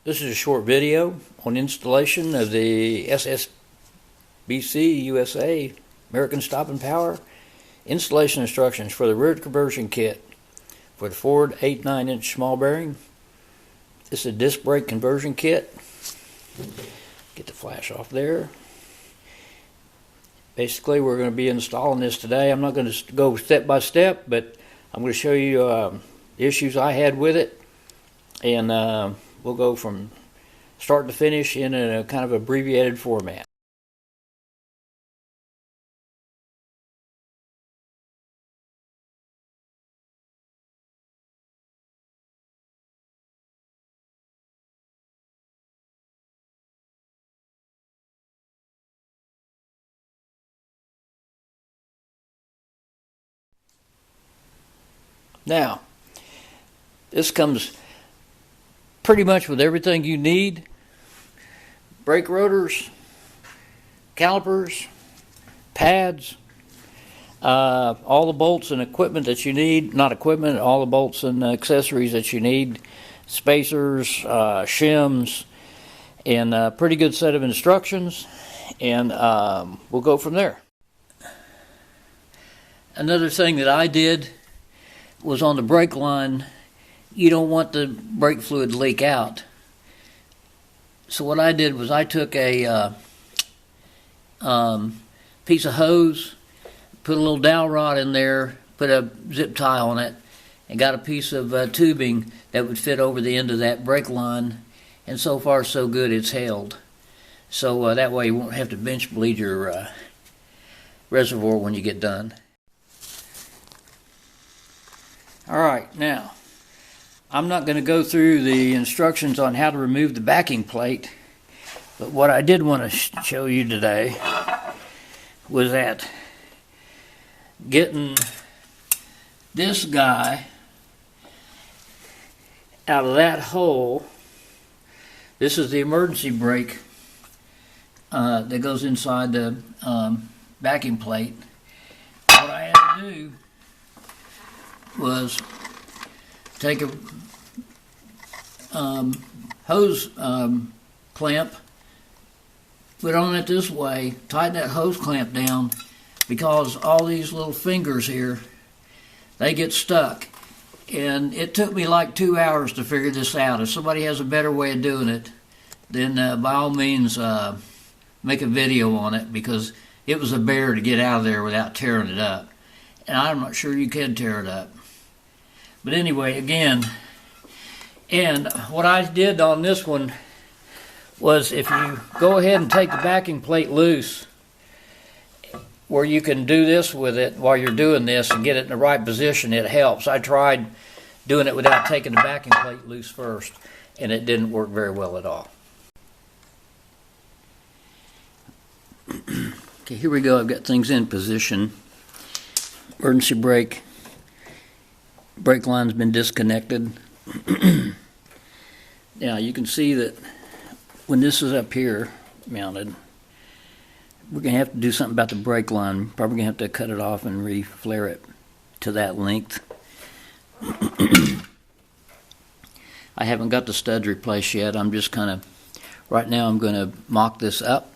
This is a short video on installation of the SSBC USA American Stop and Power installation instructions for the rear conversion kit for the Ford 8-9-inch small bearing. This is a disc brake conversion kit. Get the flash off there. Basically, we're going to be installing this today. I'm not going to go step by step, but I'm going to show you the issues I had with it, and we'll go from start to finish in a kind of abbreviated format. Now, this comes pretty much with everything you need: brake rotors, calipers, pads, all the bolts and equipment that you need, not equipment, all the bolts and accessories that you need, spacers, shims, and a pretty good set of instructions, and we'll go from there. Another thing that I did was on the brake line, you don't want the brake fluid to leak out. So what I did was I took a piece of hose, put a little dowel rod in there, put a zip tie on it, and got a piece of tubing that would fit over the end of that brake line, and so far so good, it's held. So that way you won't have to bench bleed your reservoir when you get done. Alright, now, I'm not going to go through the instructions on how to remove the backing plate, but what I did want to show you today was that getting this guy out of that hole. This is the emergency brake that goes inside the backing plate. What I had to do was take a hose clamp, put on it this way, tighten that hose clamp down, because all these little fingers here, they get stuck. And it took me like 2 hours to figure this out. If somebody has a better way of doing it, then by all means make a video on it, because it was a bear to get out of there without tearing it up. And I'm not sure you can tear it up. But anyway, again, and what I did on this one was, if you go ahead and take the backing plate loose, where you can do this with it while you're doing this and get it in the right position, it helps. I tried doing it without taking the backing plate loose first, and it didn't work very well at all. Okay, here we go. I've got things in position. Emergency brake line's been disconnected. Now you can see that when this is up here mounted, we're going to have to do something about the brake line. Probably going to have to cut it off and re-flare it to that length. I haven't got the studs replaced yet. I'm just kind of, right now I'm going to mock this up,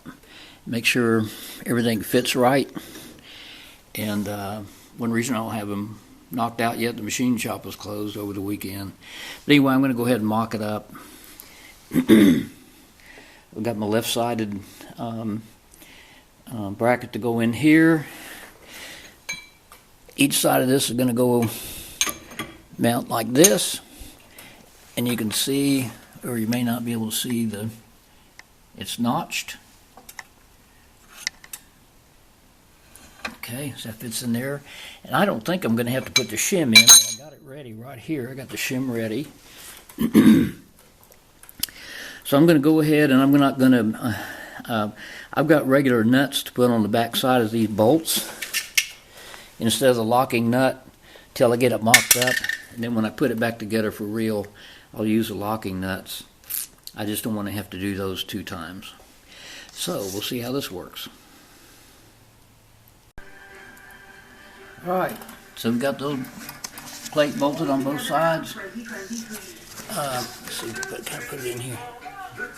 make sure everything fits right. And one reason I don't have them knocked out yet, the machine shop was closed over the weekend. But anyway, I'm going to go ahead and mock it up. I've got my left-sided bracket to go in here. Each side of this is going to go mount like this, and you can see, or you may not be able to see, it's notched. Okay, so that fits in there. And I don't think I'm going to have to put the shim in, but I got it ready right here. I got the shim ready. So I'm going to go ahead, and I'm not going to, I've got regular nuts to put on the back side of these bolts instead of the locking nut till I get it mocked up. And then when I put it back together for real, I'll use the locking nuts. I just don't want to have to do those 2 times. So we'll see how this works. Alright, so we've got those plate bolted on both sides. Let's see, can I put it in here?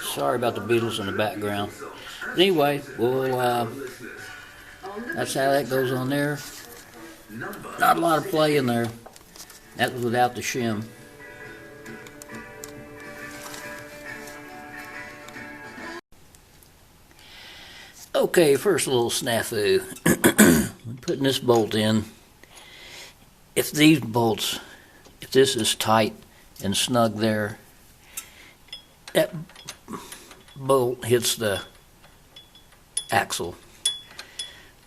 Sorry about the beetles in the background. But anyway, that's how that goes on there. Not a lot of play in there. That was without the shim. Okay, first a little snafu. Putting this bolt in. If these bolts, if this is tight and snug there, that bolt hits the axle.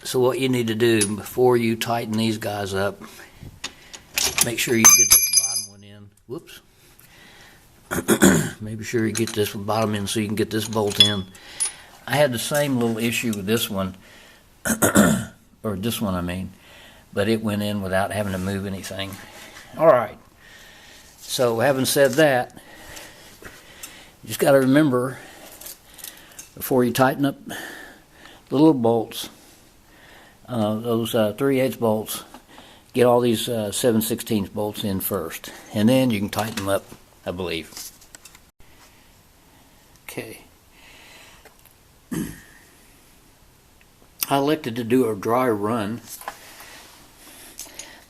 So what you need to do before you tighten these guys up, make sure you get this bottom one in. Whoops. Make sure you get this bottom in so you can get this bolt in. I had the same little issue with this one, or this one I mean, but it went in without having to move anything. Alright, so having said that, you just got to remember, before you tighten up the little bolts, those 3/8 bolts, get all these 7/16 bolts in first, and then you can tighten them up, I believe. Okay. I elected to do a dry run.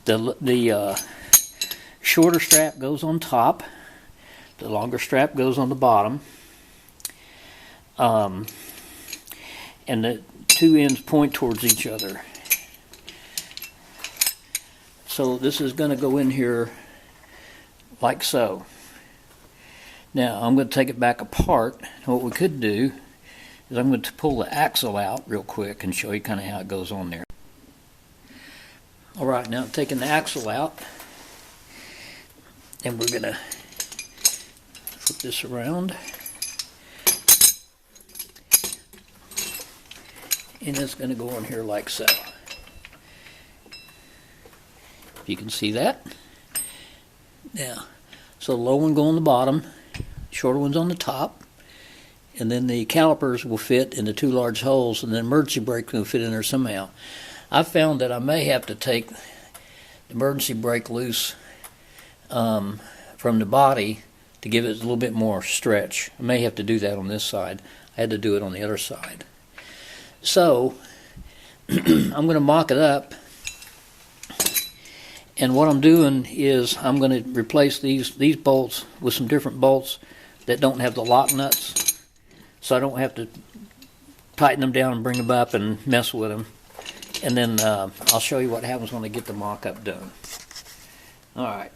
The shorter strap goes on top, the longer strap goes on the bottom, and the two ends point towards each other. So this is going to go in here like so. Now I'm going to take it back apart. What we could do is I'm going to pull the axle out real quick and show you kind of how it goes on there. Alright, now taking the axle out, and we're going to flip this around, and it's going to go on here like so. If you can see that. Now, so the low one go on the bottom, shorter one's on the top, and then the calipers will fit in the two large holes, and the emergency brake will fit in there somehow. I've found that I may have to take the emergency brake loose from the body to give it a little bit more stretch. I may have to do that on this side. I had to do it on the other side. So I'm going to mock it up, and what I'm doing is I'm going to replace these bolts with some different bolts that don't have the lock nuts, so I don't have to tighten them down and bring them up and mess with them. And then I'll show you what happens when I get the mock-up done. Alright.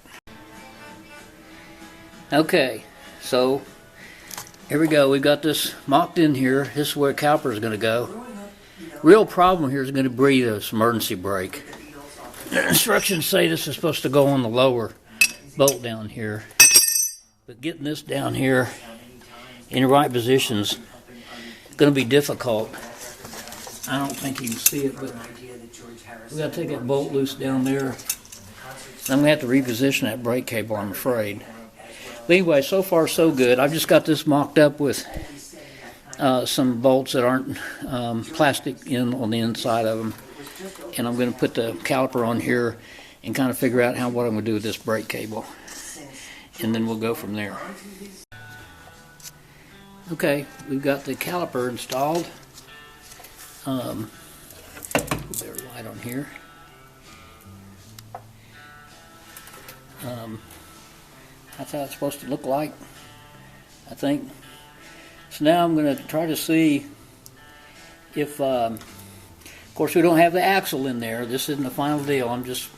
Okay, so here we go. We've got this mocked in here. This is where the caliper is going to go. Real problem here is going to be this emergency brake. The instructions say this is supposed to go on the lower bolt down here. But getting this down here in the right positions is going to be difficult. I don't think you can see it, but we got to take that bolt loose down there. I'm going to have to reposition that brake cable, I'm afraid. But anyway, so far so good. I've just got this mocked up with some bolts that aren't plastic on the inside of them. And I'm going to put the caliper on here and kind of figure out what I'm going to do with this brake cable. And then we'll go from there. Okay, we've got the caliper installed. Put a light on here. That's how it's supposed to look like, I think. So now I'm going to try to see if, of course we don't have the axle in there. This isn't the final deal. I'm just,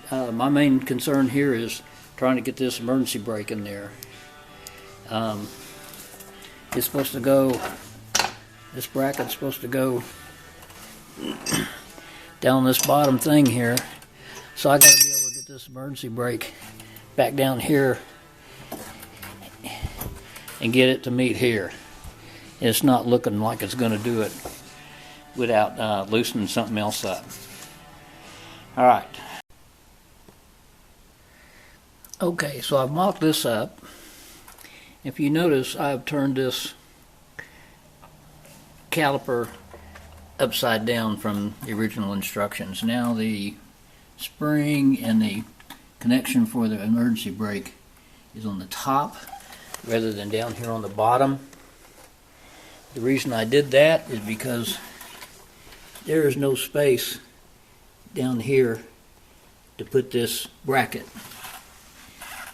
my main concern here is trying to get this emergency brake in there. It's supposed to go, this bracket's supposed to go down this bottom thing here. So I got to be able to get this emergency brake back down here and get it to meet here. It's not looking like it's going to do it without loosening something else up. Alright. Okay, so I've mocked this up. If you notice, I've turned this caliper upside down from the original instructions. Now the spring and the connection for the emergency brake is on the top rather than down here on the bottom. The reason I did that is because there is no space down here to put this bracket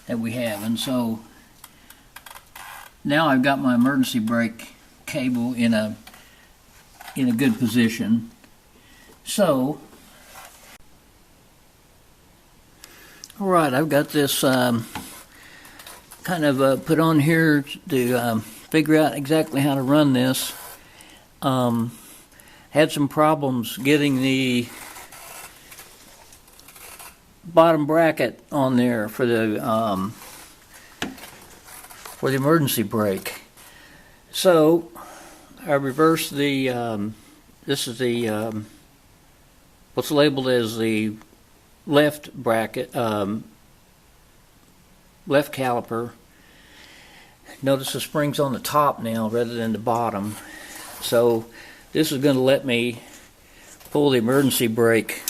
that we have, and so now I've got my emergency brake cable in a good position. So alright, I've got this kind of put on here to figure out exactly how to run this. Had some problems getting the bottom bracket on there for the emergency brake. So I reversed the this is the what's labeled as the left bracket, left caliper. Notice the spring's on the top now rather than the bottom. So this is going to let me pull the emergency brake.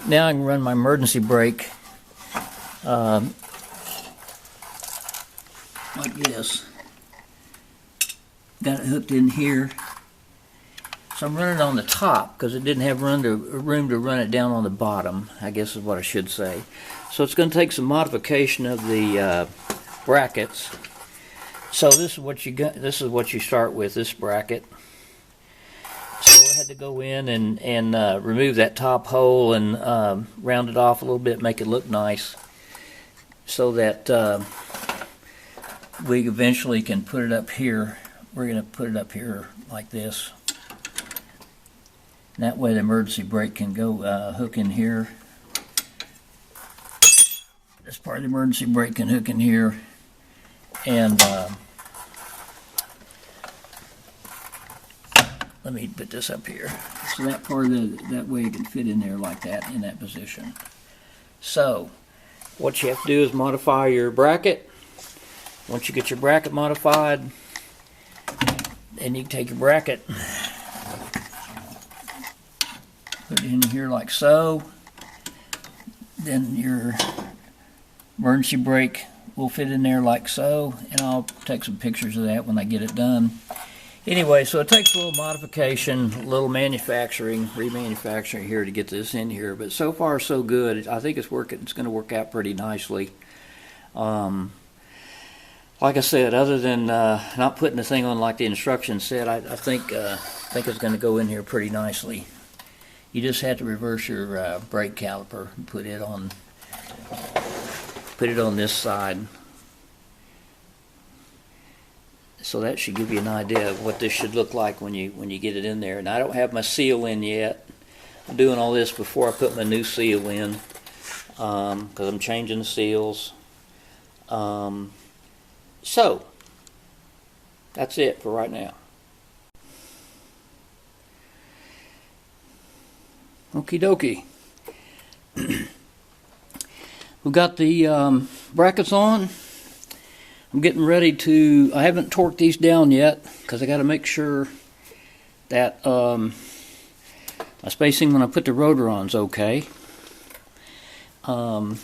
Now I can run my emergency brake like this. Got it hooked in here. So I'm running on the top because it didn't have room to run it down on the bottom, I guess is what I should say. So it's going to take some modification of the brackets. So this is what you got. This is what you start with, this bracket. So I had to go in and remove that top hole and round it off a little bit, make it look nice, so that we eventually can put it up here. We're going to put it up here like this. And that way the emergency brake can go hook in here. This part of the emergency brake can hook in here, and let me put this up here. So that part of that way it can fit in there like that, in that position. So what you have to do is modify your bracket. Once you get your bracket modified, then you can take your bracket, put it in here like so. Then your emergency brake will fit in there like so, and I'll take some pictures of that when I get it done. Anyway, so it takes a little modification, a little manufacturing, remanufacturing here to get this in here, but so far so good. I think it's working. It's going to work out pretty nicely. Like I said, other than not putting the thing on like the instructions said, I think it's going to go in here pretty nicely. You just have to reverse your brake caliper and put it on this side. So that should give you an idea of what this should look like when you get it in there. And I don't have my seal in yet. I'm doing all this before I put my new seal in, because I'm changing the seals. So that's it for right now. Okie dokie. We've got the brackets on. I'm getting ready to, I haven't torqued these down yet because I got to make sure that my spacing when I put the rotor on is okay. Let's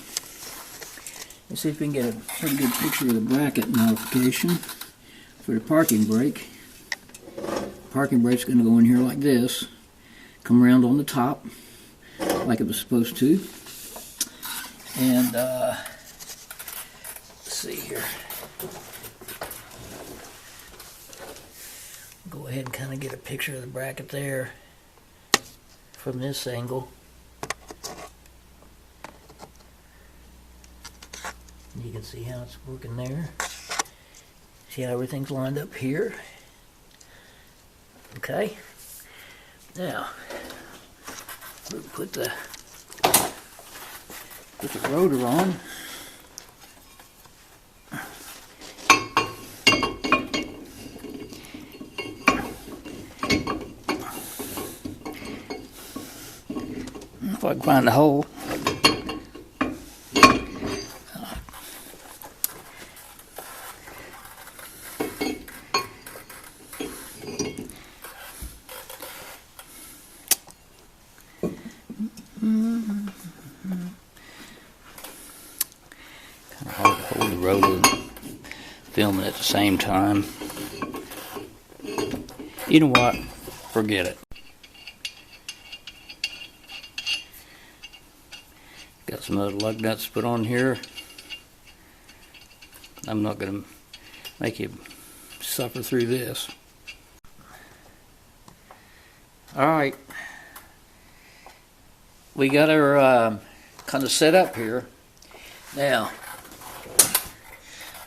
see if we can get a pretty good picture of the bracket modification for the parking brake. Parking brake's going to go in here like this, come around on the top like it was supposed to, and let's see here. Go ahead and kind of get a picture of the bracket there from this angle. You can see how it's working there. See how everything's lined up here. Okay. Now we'll put the rotor on. If I can find the hole. Hold the rotor, filming at the same time. You know what? Forget it. Got some other lug nuts to put on here. I'm not going to make you suffer through this. Alright. We got our kind of set up here. Now,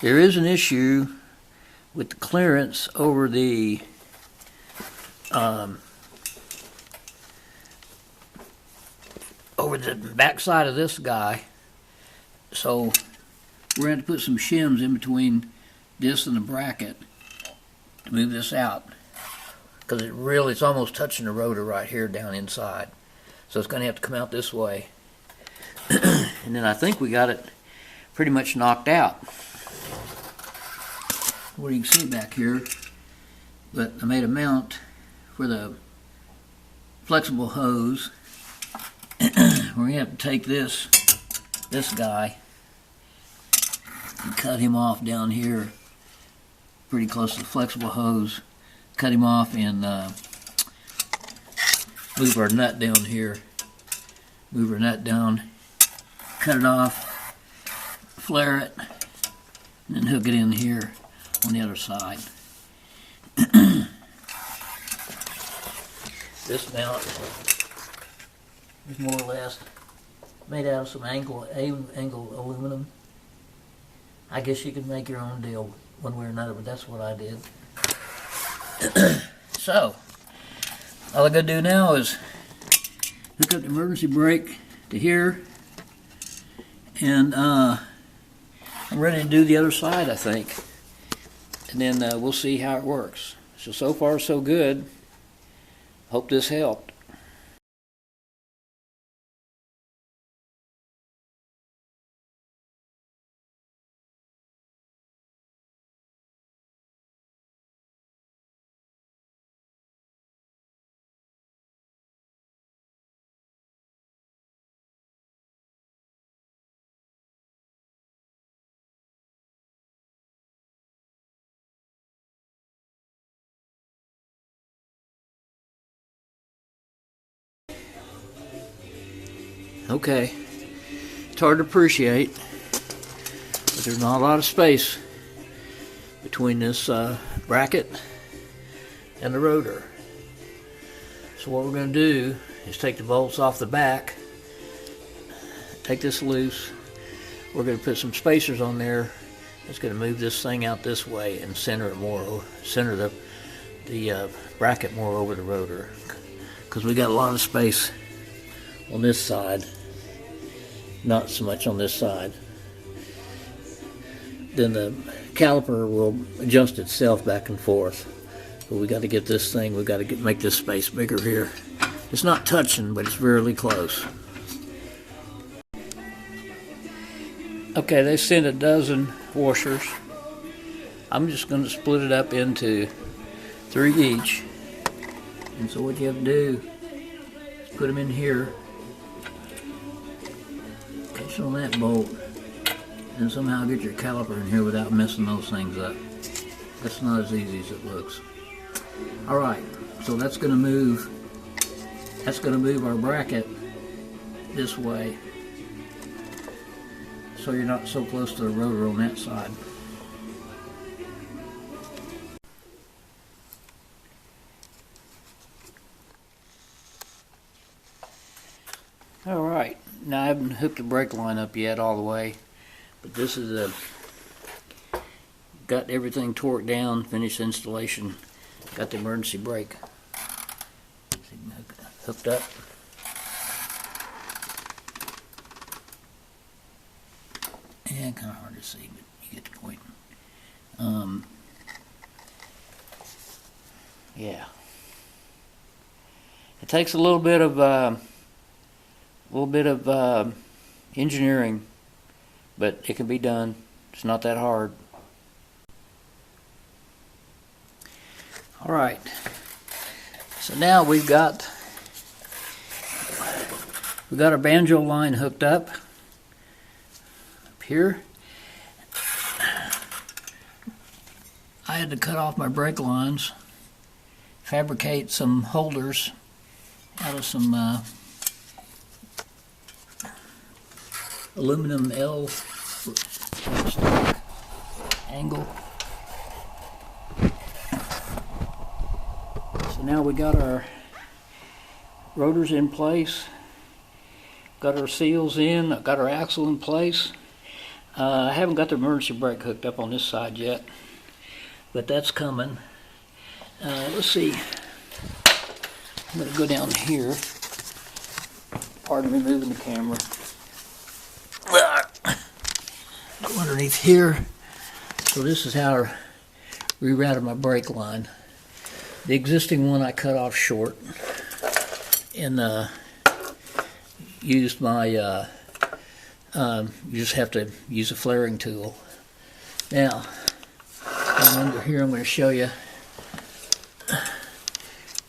there is an issue with the clearance over the back side of this guy. So we're going to put some shims in between this and the bracket to move this out, because it's almost touching the rotor right here down inside. So it's going to have to come out this way. And then I think we got it pretty much knocked out. Well, you can see it back here, but I made a mount for the flexible hose. We're going to have to take this guy and cut him off down here pretty close to the flexible hose. Cut him off and move our nut down here. Move our nut down, cut it off, flare it, and then hook it in here on the other side. This mount is more or less made out of some angle aluminum. I guess you could make your own deal one way or another, but that's what I did. So, all I gotta do now is hook up the emergency brake to here, and I'm ready to do the other side, I think. And then we'll see how it works. So far so good. Hope this helped. Okay, it's hard to appreciate, but there's not a lot of space between this bracket and the rotor. So what we're going to do is take the bolts off the back, take this loose. We're going to put some spacers on there. It's going to move this thing out this way and center it more, center the bracket more over the rotor, because we got a lot of space on this side, not so much on this side. Then the caliper will adjust itself back and forth. But we got to get this thing, we got to make this space bigger here. It's not touching, but it's really close. Okay, they sent a dozen washers. I'm just going to split it up into 3 each. And so what you have to do is put them in here, catch on that bolt, and somehow get your caliper in here without messing those things up. That's not as easy as it looks. Alright, so that's going to move our bracket this way, so you're not so close to the rotor on that side. Alright, now I haven't hooked the brake line up yet all the way, but this is got everything torqued down, finished installation, got the emergency brake hooked up. Yeah, kind of hard to see, but you get the point. Yeah, it takes a little bit of engineering, but it can be done. It's not that hard. All right. So now we've got our banjo line hooked up here, I had to cut off my brake lines, fabricate some holders out of some aluminum L angle. So now we got our rotors in place, got our seals in, got our axle in place. I haven't got the emergency brake hooked up on this side yet, but that's coming. Let's see. I'm going to go down here. Pardon me moving the camera. Go underneath here. So this is how I rerouted my brake line. The existing one I cut off short and used my, you just have to use a flaring tool. Now, under here I'm going to show you.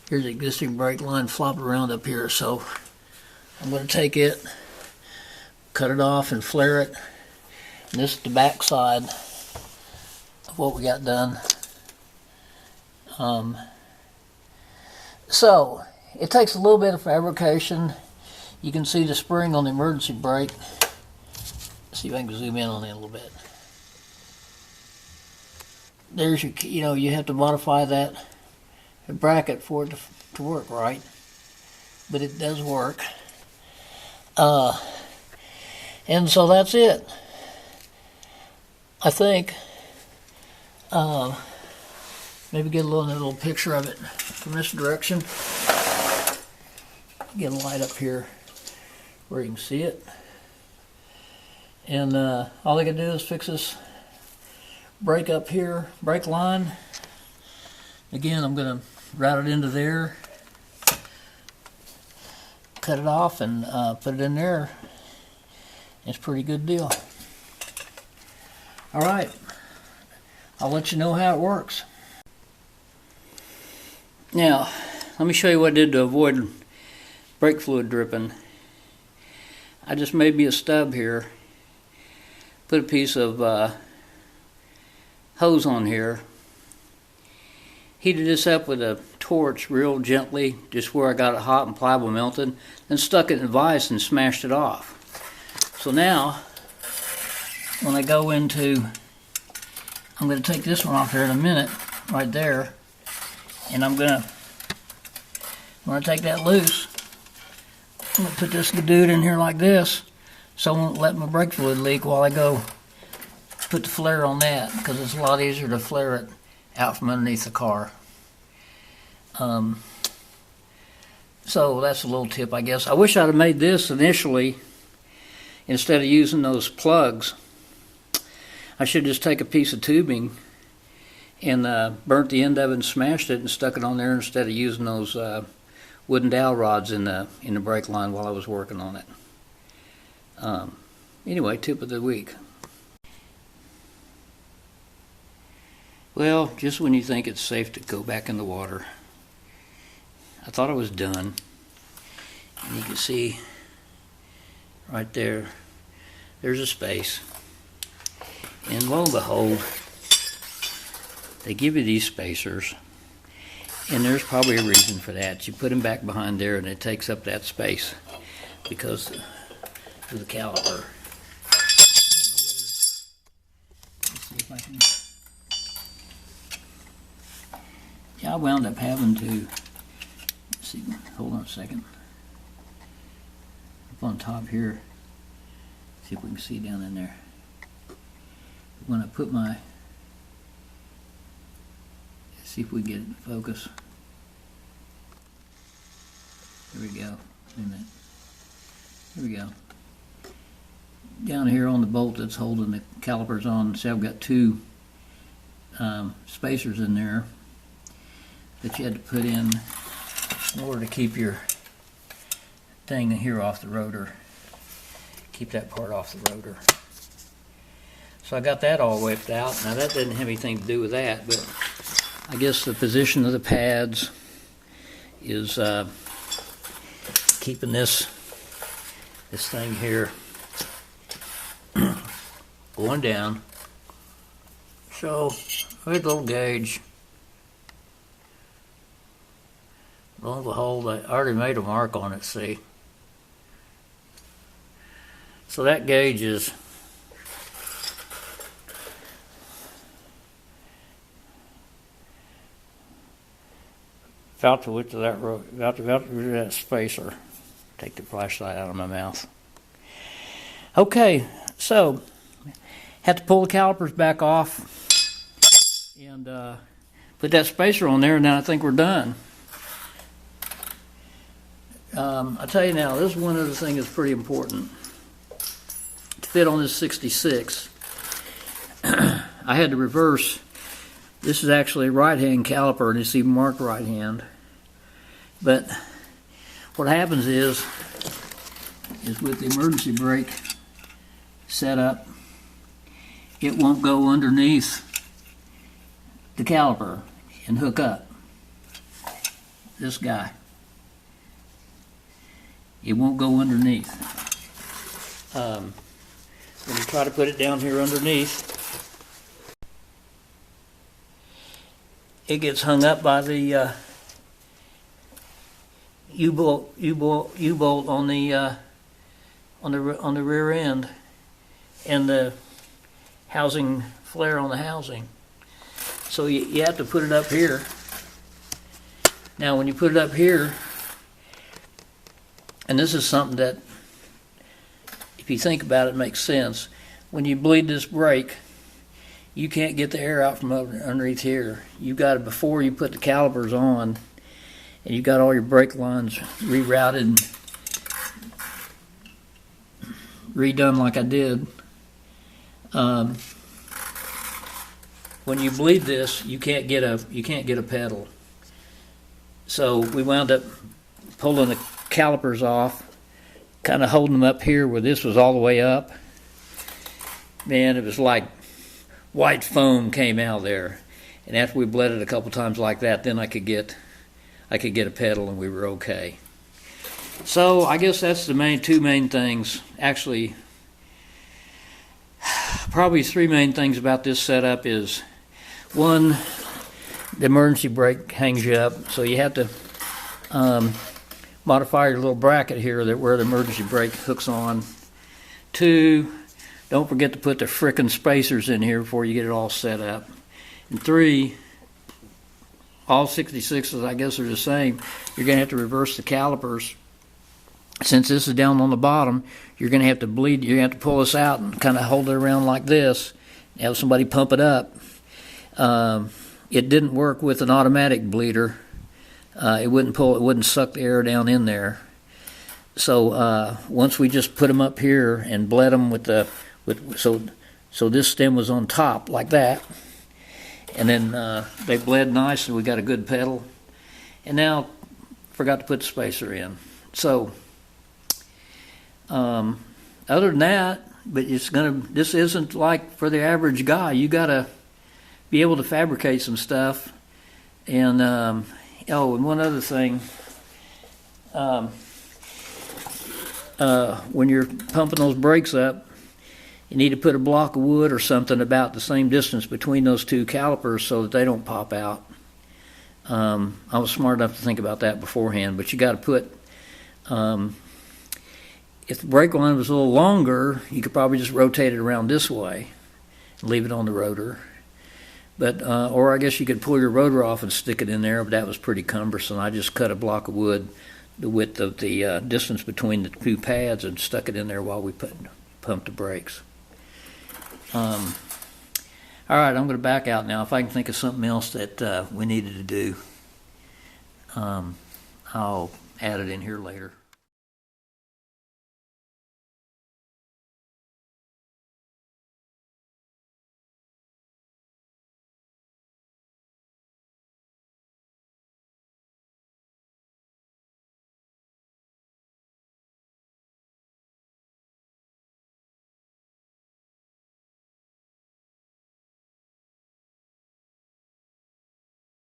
Here's the existing brake line flopping around up here, so I'm going to take it, cut it off and flare it. And this is the back side of what we got done. So it takes a little bit of fabrication. You can see the spring on the emergency brake. Let's see if I can zoom in on it a little bit. There's your, you have to modify that bracket for it to work right, but it does work. And so that's it. I think maybe get another little picture of it from this direction. Get a light up here where you can see it. And all I can do is fix this brake up here, brake line. Again, I'm going to route it into there, cut it off, and put it in there. It's a pretty good deal. All right, I'll let you know how it works. Now, let me show you what I did to avoid brake fluid dripping. I just made me a stub here, put a piece of hose on here, heated this up with a torch real gently, just where I got it hot and pliable melted, then stuck it in a vise and smashed it off. So now, when I go into, I'm going to take this one off here in a minute, right there, and I'm going to, when I take that loose, I'm going to put this dude in here like this, so I won't let my brake fluid leak while I go put the flare on that, because it's a lot easier to flare it out from underneath the car. So that's a little tip, I guess. I wish I'd have made this initially instead of using those plugs. I should just take a piece of tubing and burnt the end of it and smashed it and stuck it on there instead of using those wooden dowel rods in the brake line while I was working on it. Anyway, tip of the week. Well, just when you think it's safe to go back in the water, I thought I was done. And you can see right there, there's a space. And lo and behold, they give you these spacers, and there's probably a reason for that. You put them back behind there and it takes up that space because of the caliper. Let's see if I can. Yeah, I wound up having to, let's see, hold on a second. Up on top here, see if we can see down in there. When I put my, let's see if we get it in focus. There we go. Wait a minute. There we go. Down here on the bolt that's holding the calipers on, see I've got two spacers in there that you had to put in order to keep your thing here off the rotor. Keep that part off the rotor. So I got that all whipped out. Now that didn't have anything to do with that, but I guess the position of the pads is keeping this thing here going down. So Look at the little gauge. Lo and behold, I already made a mark on it, see? So that gauge is about the width of that road, about the width of that spacer. Take the flashlight out of my mouth. Okay, so had to pull the calipers back off and put that spacer on there, and now I think we're done. I tell you now, this is one other thing that's pretty important. To fit on this 66, I had to reverse. This is actually a right-hand caliper, and it's even marked right-hand. But what happens is with the emergency brake set up, it won't go underneath the caliper and hook up. This guy. It won't go underneath. When you try to put it down here underneath, it gets hung up by the U-bolt on the rear end, and the housing flare on the housing. So you have to put it up here. Now when you put it up here, and this is something that, if you think about it, makes sense. When you bleed this brake, you can't get the air out from underneath here. You got it before you put the calipers on, and you got all your brake lines rerouted and redone like I did. When you bleed this, you can't get a pedal. So we wound up pulling the calipers off, kind of holding them up here where this was all the way up. Man, it was like white foam came out there. And after we bled it a couple times like that, then I could get a pedal, and we were okay. So I guess that's the two main things. Actually, probably three main things about this setup is, one, the emergency brake hangs you up, so you have to modify your little bracket here where the emergency brake hooks on. Two, don't forget to put the frickin' spacers in here before you get it all set up. And three, all 66s I guess are the same. You're going to have to reverse the calipers. Since this is down on the bottom, you're going to have to bleed. You're going to have to pull this out and kind of hold it around like this, have somebody pump it up. It didn't work with an automatic bleeder. It wouldn't suck the air down in there. So once we just put them up here and bled them so this stem was on top like that, and then they bled nice, and we got a good pedal. And now forgot to put the spacer in. So other than that, but this isn't like for the average guy. You got to be able to fabricate some stuff. And and one other thing, when you're pumping those brakes up, you need to put a block of wood or something about the same distance between those two calipers so that they don't pop out. I was smart enough to think about that beforehand, but you got to put, if the brake line was a little longer, you could probably just rotate it around this way and leave it on the rotor. But or I guess you could pull your rotor off and stick it in there, but that was pretty cumbersome. I just cut a block of wood the width of the distance between the two pads and stuck it in there while we pumped the brakes. All right, I'm going to back out now. If I can think of something else that we needed to do, I'll add it in here later.